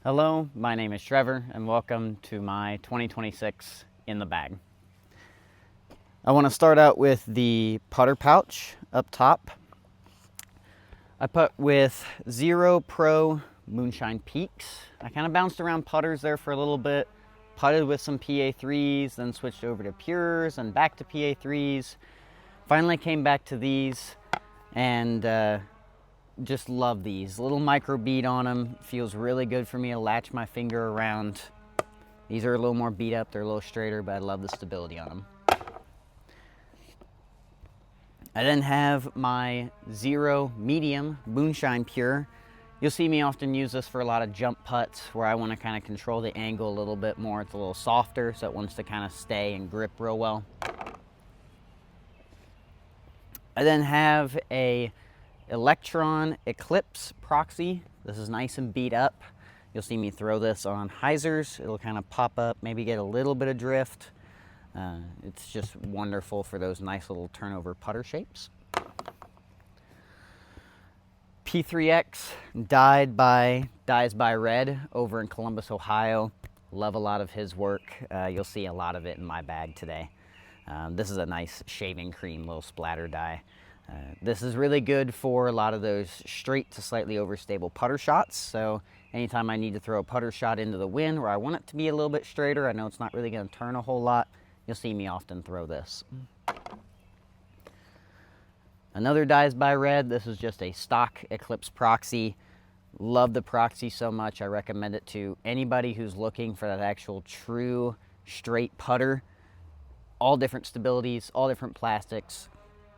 Hello, my name is Trevor and welcome to my 2026 in the bag. I want to start out with the putter pouch up top. I put with Zero Pro Moonshine Peaks. I kind of bounced around putters there for a little bit, putted with some PA3s, then switched over to Pures and back to PA3s. Finally came back to these and just love these. Little micro bead on them. Feels really good for me to latch my finger around. These are a little more beat up. They're a little straighter, but I love the stability on them. I then have my Zero Medium Moonshine Pure. You'll see me often use this for a lot of jump putts where I want to kind of control the angle a little bit more. It's a little softer, so it wants to kind of stay and grip real well. I then have a Electron Eclipse Proxy. This is nice and beat up. You'll see me throw this on hyzers. It'll kind of pop up, maybe get a little bit of drift. It's just wonderful for those nice little turnover putter shapes. P3X Dies by Red over in Columbus, Ohio. Love a lot of his work. You'll see a lot of it in my bag today. This is a nice shaving cream little splatter dye. This is really good for a lot of those straight to slightly overstable putter shots. So anytime I need to throw a putter shot into the wind where I want it to be a little bit straighter, I know it's not really going to turn a whole lot, you'll see me often throw this. Another Dies by Red. This is just a stock Eclipse Proxy. Love the Proxy so much. I recommend it to anybody who's looking for that actual true straight putter. All different stabilities, all different plastics.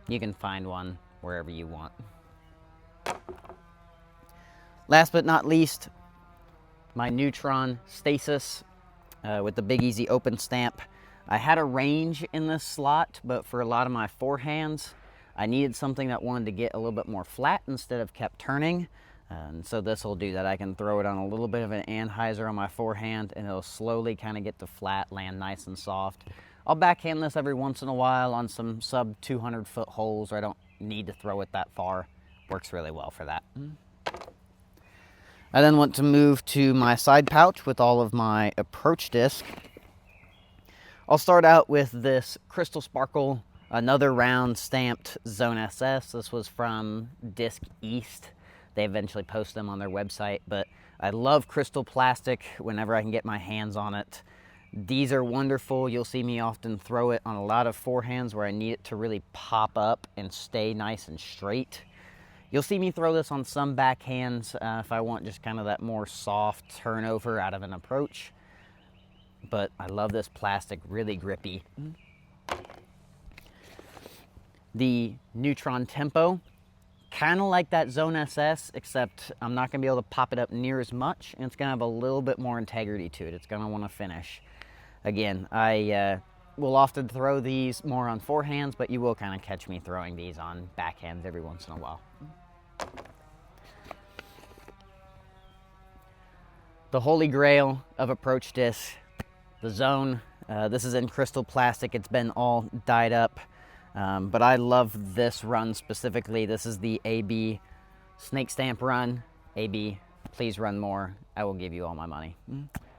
You can find one wherever you want. Last but not least, my Neutron Stasis with the Big Easy Open stamp. I had a range in this slot, but for a lot of my forehands, I needed something that wanted to get a little bit more flat instead of kept turning. And so this will do that. I can throw it on a little bit of an anhyzer on my forehand and it'll slowly kind of get to flat, land nice and soft. I'll backhand this every once in a while on some sub 200 foot holes where I don't need to throw it that far. Works really well for that. I then want to move to my side pouch with all of my approach disc. I'll start out with this Crystal Sparkle, another round stamped Zone SS. This was from Disc East. They eventually post them on their website, but I love crystal plastic whenever I can get my hands on it. These are wonderful. You'll see me often throw it on a lot of forehands where I need it to really pop up and stay nice and straight. You'll see me throw this on some backhands if I want just kind of that more soft turnover out of an approach. But I love this plastic, really grippy. The Neutron Tempo, kind of like that Zone SS, except I'm not going to be able to pop it up near as much, and it's going to have a little bit more integrity to it. It's going to want to finish. Again, I will often throw these more on forehands, but you will kind of catch me throwing these on backhands every once in a while. The holy grail of approach disc, the Zone. This is in crystal plastic. It's been all dyed up, but I love this run specifically. This is the AB snake stamp run. AB, please run more. I will give you all my money.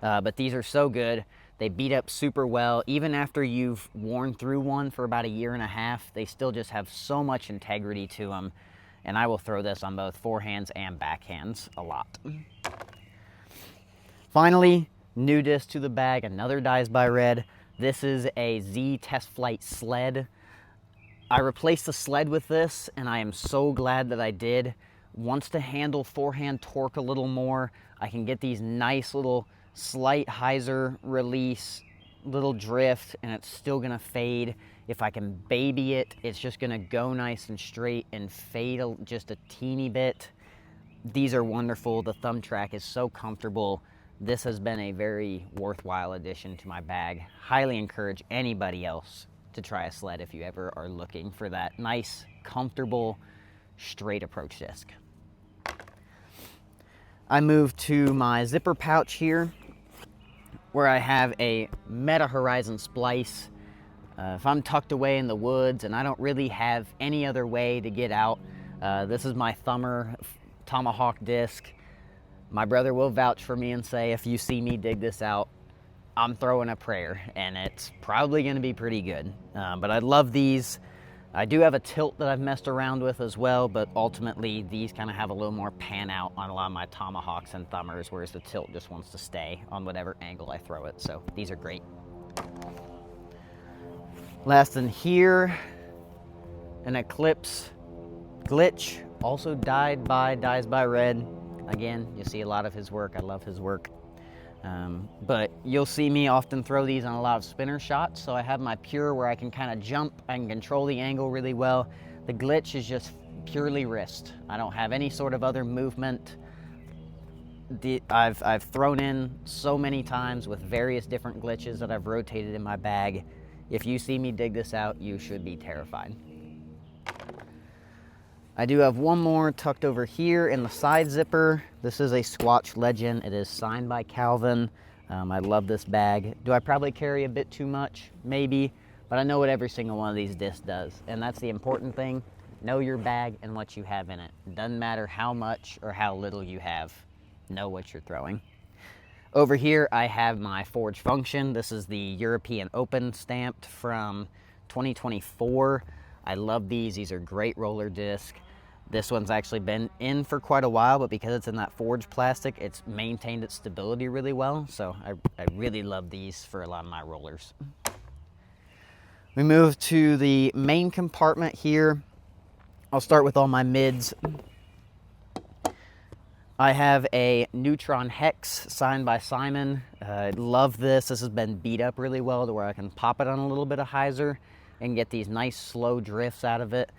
But these are so good. They beat up super well. Even after you've worn through one for about a year and a half, they still just have so much integrity to them. And I will throw this on both forehands and backhands a lot. Finally, new disc to the bag, another Dies by Red. This is a Z Test Flight sled. I replaced the sled with this, and I am so glad that I did. Wants to handle forehand torque a little more. I can get these nice little slight hyzer release, little drift, and it's still gonna fade. If I can baby it, it's just gonna go nice and straight and fade just a teeny bit. These are wonderful. The thumb track is so comfortable. This has been a very worthwhile addition to my bag. Highly encourage anybody else to try a sled if you ever are looking for that nice, comfortable, straight approach disc. I move to my zipper pouch here, where I have a Meta Horizon splice. If I'm tucked away in the woods and I don't really have any other way to get out, this is my Thumber Tomahawk disc. My brother will vouch for me and say, if you see me dig this out, I'm throwing a prayer, and it's probably going to be pretty good. But I love these. I do have a tilt that I've messed around with as well, but ultimately these kind of have a little more pan out on a lot of my tomahawks and thumbers, whereas the tilt just wants to stay on whatever angle I throw it. So these are great. Last in here, an Eclipse Glitch, also dies by Red. Again, you'll see a lot of his work. I love his work. But you'll see me often throw these on a lot of spinner shots. So I have my pure where I can kind of jump, I can control the angle really well. The glitch is just purely wrist. I don't have any sort of other movement. I've thrown in so many times with various different glitches that I've rotated in my bag. If you see me dig this out, you should be terrified. I do have one more tucked over here in the side zipper. This is a Squatch Legend. It is signed by Calvin. I love this bag. Do I probably carry a bit too much? Maybe, but I know what every single one of these discs does, and that's the important thing. Know your bag and what you have in it. It doesn't matter how much or how little you have. Know what you're throwing. Over here, I have my Forge Function. This is the European Open stamped from 2024. I love these. These are great roller discs. This one's actually been in for quite a while, but because it's in that forged plastic, it's maintained its stability really well. So I really love these for a lot of my rollers. We move to the main compartment here. I'll start with all my mids. I have a Neutron Hex signed by Simon. I love this. This has been beat up really well to where I can pop it on a little bit of hyzer and get these nice slow drifts out of it.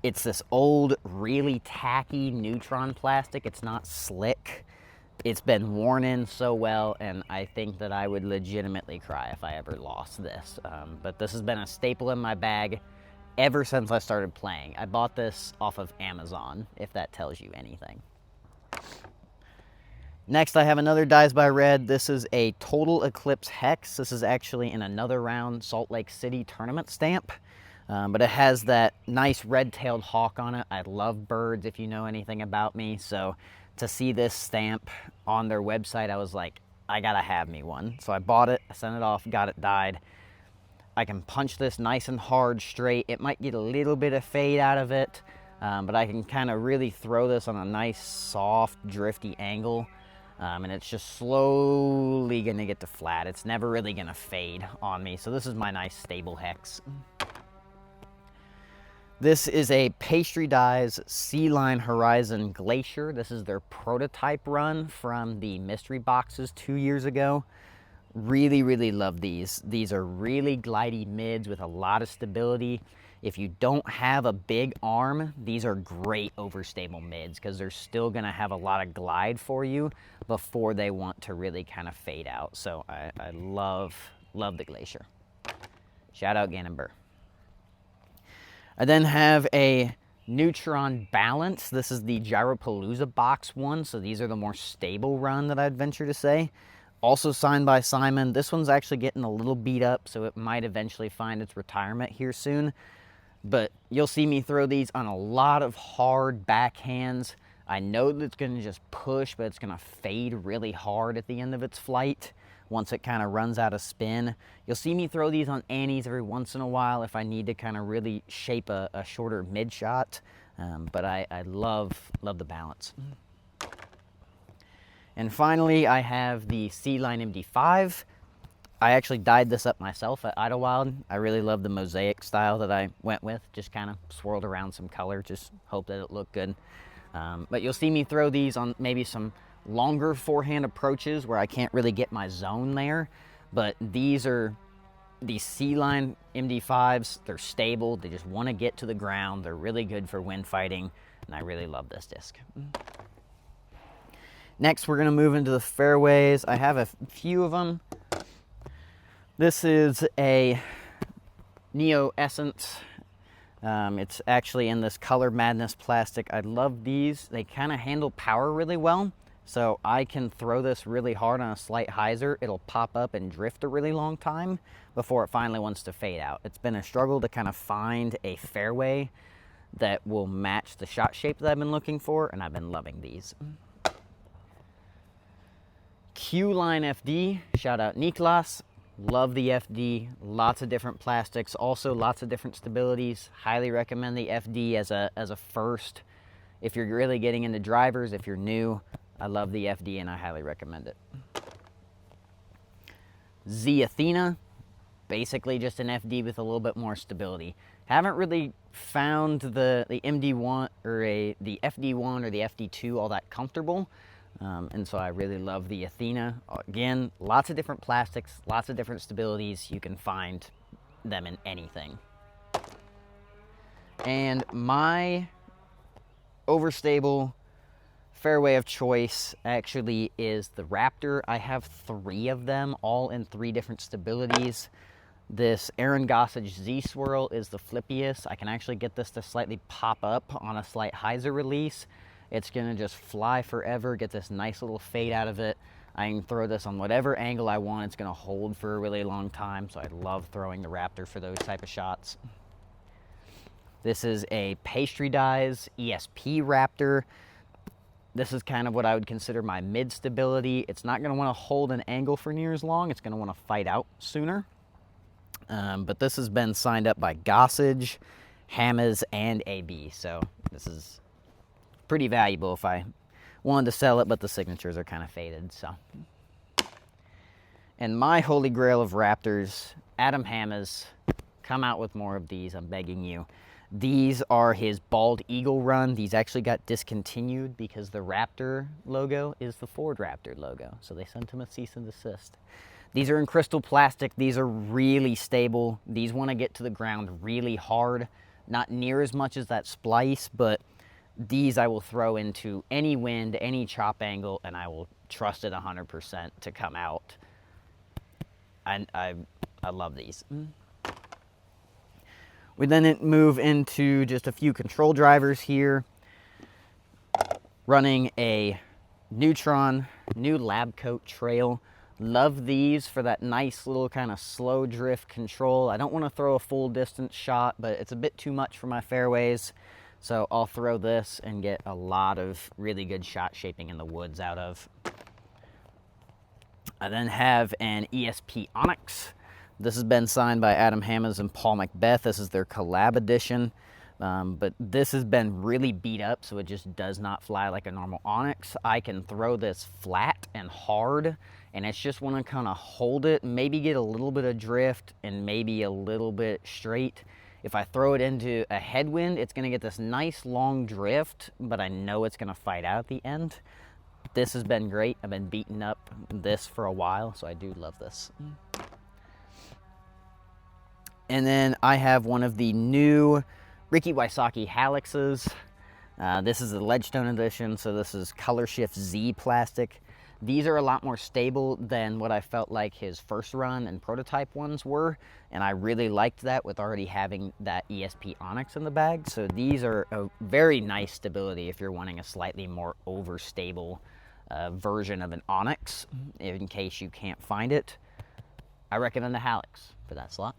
It's this old, really tacky Neutron plastic. It's not slick. It's been worn in so well, and I think that I would legitimately cry if I ever lost this. But this has been a staple in my bag ever since I started playing. I bought this off of Amazon, if that tells you anything. Next, I have another Dies by Red. This is a Total Eclipse Hex. This is actually in another round Salt Lake City tournament stamp. But it has that nice red-tailed hawk on it. I love birds, if you know anything about me. So to see this stamp on their website, I was like, I gotta have me one. So I bought it, I sent it off, got it dyed. I can punch this nice and hard straight. It might get a little bit of fade out of it, but I can kind of really throw this on a nice, soft, drifty angle. And it's just slowly gonna get to flat. It's never really gonna fade on me. So this is my nice stable hex. This is a Pastry Dies Sea Line Horizon Glacier. This is their prototype run from the mystery boxes 2 years ago. Really, really love these. These are really glidey mids with a lot of stability. If you don't have a big arm, these are great overstable mids because they're still gonna have a lot of glide for you before they want to really kind of fade out. So I love the Glacier. Shout out Gannon Burr. I then have a Neutron Balance. This is the Gyropalooza box one, so these are the more stable run that I'd venture to say. Also signed by Simon. This one's actually getting a little beat up, so it might eventually find its retirement here soon. But you'll see me throw these on a lot of hard backhands. I know that it's going to just push, but it's going to fade really hard at the end of its flight once it kind of runs out of spin. You'll see me throw these on Annies every once in a while if I need to kind of really shape a shorter mid shot. But I love the balance. And finally, I have the Sea Line MD5. I actually dyed this up myself at Idlewild. I really love the mosaic style that I went with. Just kind of swirled around some color, just hope that it looked good. But you'll see me throw these on maybe some longer forehand approaches where I can't really get my zone there. But these are these Sea Line MD5s. They're stable. They just want to get to the ground. They're really good for wind fighting, and I really love this disc. Next, we're going to move into the fairways. I have a few of them. This is a Neo Essence. It's actually in this Color Madness plastic. I love these. They kind of handle power really well. So I can throw this really hard on a slight hyzer. It'll pop up and drift a really long time before it finally wants to fade out. It's been a struggle to kind of find a fairway that will match the shot shape that I've been looking for, and I've been loving these. Q-Line FD, shout out Niklas. Love the FD, lots of different plastics, also lots of different stabilities. Highly recommend the FD as a first. If you're really getting into drivers, if you're new, I love the FD and I highly recommend it. Z Athena, basically just an FD with a little bit more stability. Haven't really found the MD1 or the FD1 or the FD2 all that comfortable. And so I really love the Athena. Again, lots of different plastics, lots of different stabilities. You can find them in anything. And my overstable fairway of choice actually is the Raptor. I have 3 of them, all in 3 different stabilities. This Aaron Gossage Z-Swirl is the flippiest. I can actually get this to slightly pop up on a slight hyzer release. It's gonna just fly forever, get this nice little fade out of it. I can throw this on whatever angle I want. It's gonna hold for a really long time, so I love throwing the Raptor for those type of shots. This is a Pastry Dyes ESP Raptor. This is kind of what I would consider my mid stability. It's not gonna wanna hold an angle for near as long. It's gonna wanna fight out sooner. But this has been signed up by Gossage, Hammers, and AB, so this is pretty valuable if I wanted to sell it, but the signatures are kind of faded, so. And my holy grail of Raptors, Adam Hammers, come out with more of these, I'm begging you. These are his Bald Eagle run. These actually got discontinued because the Raptor logo is the Ford Raptor logo, so they sent him a cease and desist. These are in crystal plastic. These are really stable. These want to get to the ground really hard. Not near as much as that Splice, but these I will throw into any wind, any chop angle, and I will trust it 100% to come out. I love these. We then move into just a few control drivers here. Running a Neutron, new Lab Coat Trail. Love these for that nice little kind of slow drift control. I don't want to throw a full distance shot, but it's a bit too much for my fairways. So I'll throw this and get a lot of really good shot shaping in the woods out of. I then have an ESP Onyx. This has been signed by Adam Hammers and Paul Macbeth. This is their collab edition. But this has been really beat up, so it just does not fly like a normal Onyx. I can throw this flat and hard, and it's just want to kind of hold it, maybe get a little bit of drift, and maybe a little bit straight. If I throw it into a headwind, it's going to get this nice long drift, but I know it's going to fight out at the end. This has been great. I've been beating up this for a while, so I do love this. And then I have one of the new Ricky Wysocki Halixes. This is the Ledgestone edition, so this is Color Shift Z plastic. These are a lot more stable than what I felt like his first run and prototype ones were, and I really liked that with already having that ESP Onyx in the bag. So these are a very nice stability if you're wanting a slightly more overstable version of an Onyx, in case you can't find it. I recommend the Halix for that slot.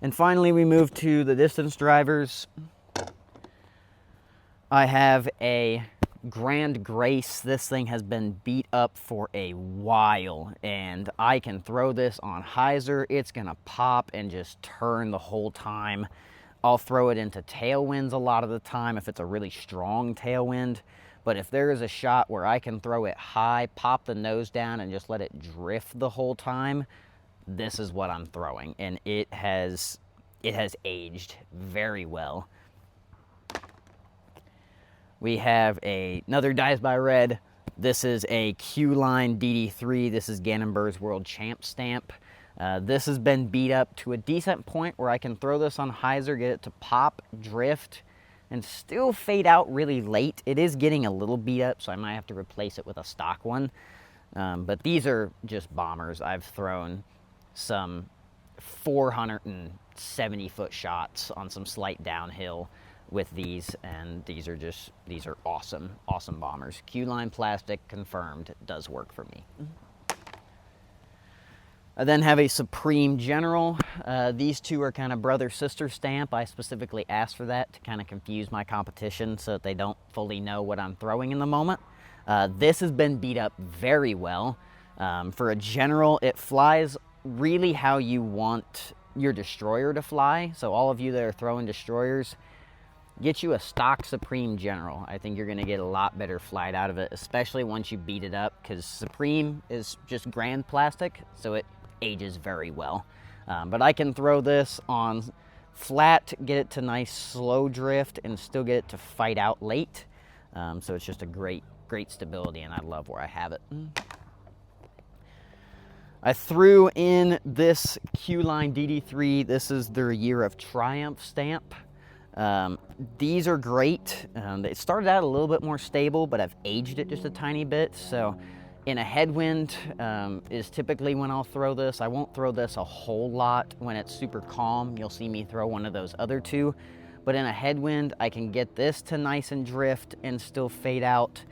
And finally, we move to the distance drivers. I have a Grand Grace. This thing has been beat up for a while, and I can throw this on hyzer. It's gonna pop and just turn the whole time. I'll throw it into tailwinds a lot of the time if it's a really strong tailwind, but if there is a shot where I can throw it high, pop the nose down, and just let it drift the whole time, this is what I'm throwing, and it has aged very well. We have another Dies by Red. This is a Q-Line DD3. This is Gannon-Burr's World Champ stamp. This has been beat up to a decent point where I can throw this on hyzer, get it to pop, drift, and still fade out really late. It is getting a little beat up, so I might have to replace it with a stock one. But these are just bombers. I've thrown some 470-foot shots on some slight downhill with these, and these are awesome bombers. Q-Line plastic confirmed, does work for me. I then have a Supreme General. These two are kind of brother-sister stamp. I specifically asked for that to kind of confuse my competition so that they don't fully know what I'm throwing in the moment. This has been beat up very well. For a general, it flies really how you want your destroyer to fly. So all of you that are throwing destroyers, get you a stock Supreme General. I think you're going to get a lot better flight out of it, especially once you beat it up, because Supreme is just grand plastic, so it ages very well. But I can throw this on flat, get it to nice slow drift, and still get it to fight out late. So it's just a great stability, and I love where I have it. I threw in this Q-Line DD3. This is their Year of Triumph stamp. These are great. They started out a little bit more stable, but I've aged it just a tiny bit. So in a headwind is typically when I'll throw this. I won't throw this a whole lot when it's super calm. You'll see me throw one of those other two. But in a headwind, I can get this to nice and drift and still fade out.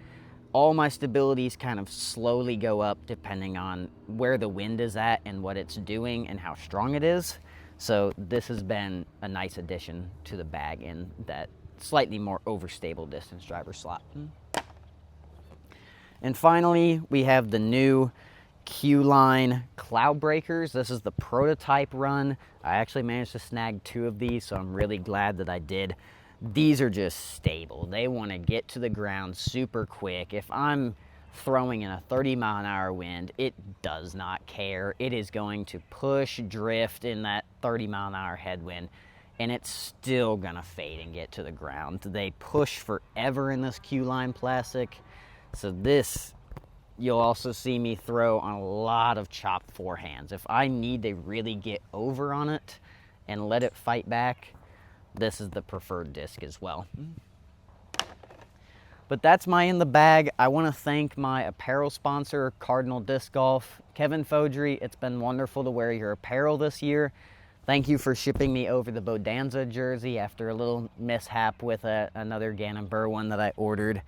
All my stabilities kind of slowly go up depending on where the wind is at and what it's doing and how strong it is. So this has been a nice addition to the bag in that slightly more overstable distance driver slot. And finally, we have the new Q-Line Cloud Breakers. This is the prototype run. I actually managed to snag 2 of these, so I'm really glad that I did. These are just stable. They want to get to the ground super quick. If I'm throwing in a 30-mile-an-hour wind, it does not care. It is going to push, drift in that 30-mile-an-hour headwind, and it's still gonna fade and get to the ground. They push forever in this Q-Line plastic. So this, you'll also see me throw on a lot of chopped forehands. If I need to really get over on it and let it fight back, this is the preferred disc as well. But that's my in the bag. I want to thank my apparel sponsor, Cardinal Disc Golf. Kevin Fodry, it's been wonderful to wear your apparel this year. Thank you for shipping me over the Bodanza jersey after a little mishap with another Gannon Burr one that I ordered.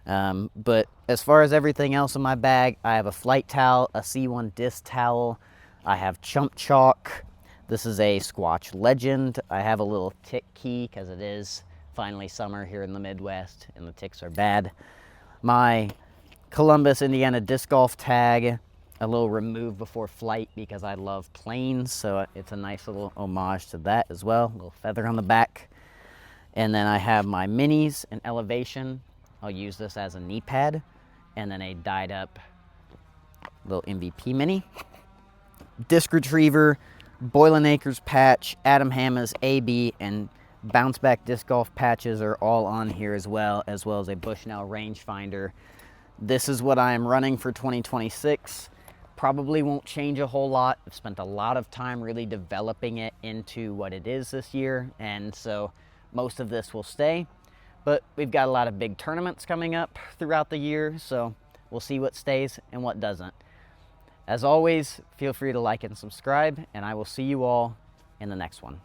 But as far as everything else in my bag, I have a flight towel, a C1 disc towel, I have chump chalk. This is a Squatch Legend. I have a little tick key because it is finally summer here in the Midwest and the ticks are bad. My Columbus, Indiana disc golf tag, a little remove before flight because I love planes, so it's a nice little homage to that as well. A little feather on the back. And then I have my minis and elevation. I'll use this as a knee pad, and then a dyed up little MVP mini. Disc retriever, Boylan Acres patch, Adam Hamma's AB, and bounce back disc golf patches are all on here as well as a Bushnell rangefinder. This is what I am running for 2026. Probably won't change a whole lot. I've spent a lot of time really developing it into what it is this year, and so most of this will stay. But we've got a lot of big tournaments coming up throughout the year, so we'll see what stays and what doesn't. As always, feel free to like and subscribe, and I will see you all in the next one.